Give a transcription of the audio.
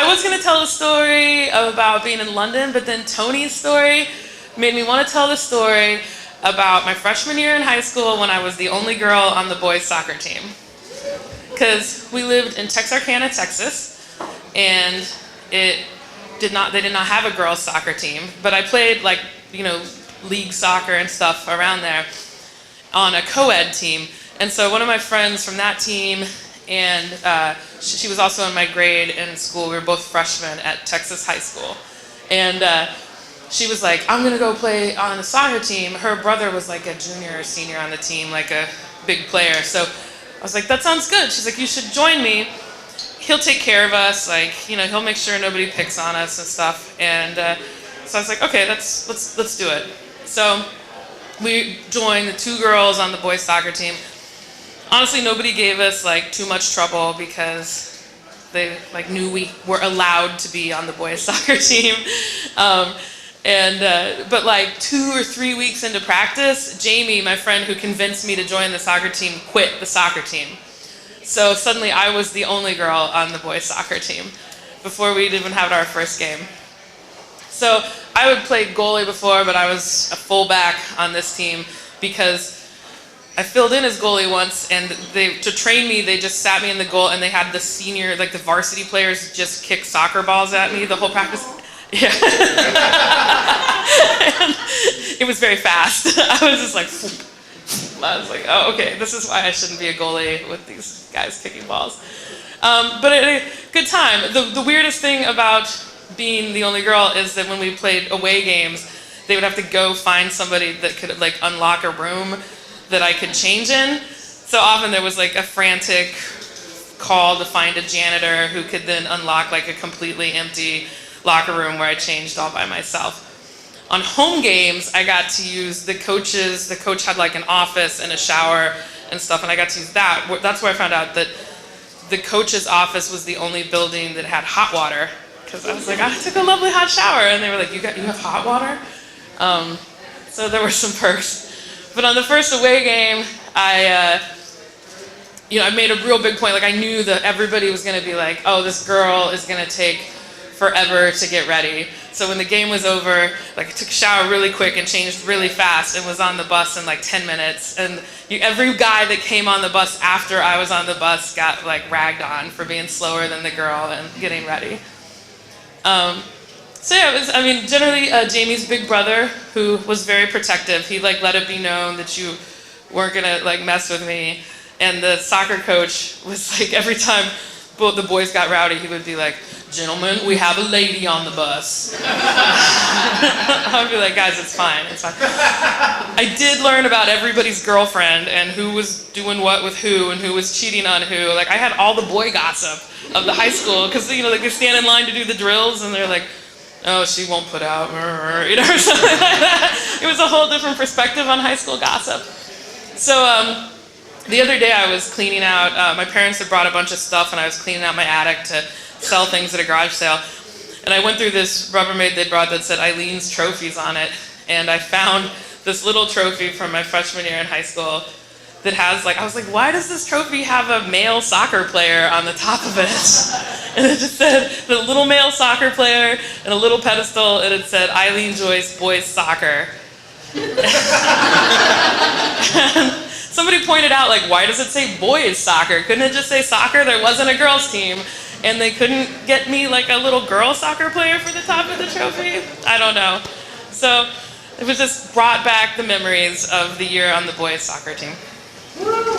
I was going to tell a story about being in London, but then Tony's story made me want to tell the story about my freshman year in high school when I was the only girl on the boys soccer team. Because we lived in Texarkana, Texas, and they did not have a girls soccer team, but I played league soccer and stuff around there on a co-ed team. And so one of my friends from that team, and she was also in my grade in school. We were both freshmen at Texas high school. And she was like, I'm going to go play on a soccer team. Her brother was like a junior or senior on the team, like a big player. So I was like, that sounds good. She's like, you should join me. He'll take care of us. He'll make sure nobody picks on us and stuff. And so I was like, okay, let's do it. So we joined the 2 girls on the boys soccer team. Honestly, nobody gave us too much trouble because they knew we were allowed to be on the boys soccer team. But 2 or 3 weeks into practice, Jamie, my friend who convinced me to join the soccer team, quit the soccer team. So suddenly I was the only girl on the boys soccer team before we'd even had our first game. So I would play goalie before, but I was a fullback on this team because I filled in as goalie once, and to train me, they just sat me in the goal, and they had the senior, the varsity players just kick soccer balls at me the whole practice. Yeah. And it was very fast. I was just I was like, oh, okay, this is why I shouldn't be a goalie with these guys kicking balls. But a good time. The weirdest thing about being the only girl is that when we played away games, they would have to go find somebody that could unlock a room that I could change in. So often there was a frantic call to find a janitor who could then unlock a completely empty locker room where I changed all by myself. On home games, I got to use the coach had an office and a shower and stuff, and I got to use that. That's where I found out that the coach's office was the only building that had hot water, because I was like, I took a lovely hot shower, and they were like, you have hot water? So there were some perks. But on the first away game, I made a real big point. I knew that everybody was going to be like, oh, this girl is going to take forever to get ready. So when the game was over, I took a shower really quick and changed really fast and was on the bus in 10 minutes. And every guy that came on the bus after I was on the bus got ragged on for being slower than the girl and getting ready. So yeah, it was, generally Jamie's big brother, who was very protective. He let it be known that you weren't gonna mess with me. And the soccer coach was every time the boys got rowdy, he would be like, gentlemen, we have a lady on the bus. I would be like, guys, it's fine. I did learn about everybody's girlfriend and who was doing what with who and who was cheating on who. I had all the boy gossip of the high school, because they stand in line to do the drills and they're like, oh, she won't put out, or something like that. It was a whole different perspective on high school gossip. So the other day I was cleaning out, my parents had brought a bunch of stuff, and I was cleaning out my attic to sell things at a garage sale. And I went through this Rubbermaid they brought that said Eileen's trophies on it, and I found this little trophy from my freshman year in high school that has I was like, why does this trophy have a male soccer player on the top of it? And it just said the little male soccer player and a little pedestal, and it said Eileen Joyce boys soccer. And somebody pointed out why does it say boys soccer? Couldn't it just say soccer? There wasn't a girls team, and they couldn't get me a little girl soccer player for the top of the trophy? I don't know. So it was just brought back the memories of the year on the boys soccer team. Woo!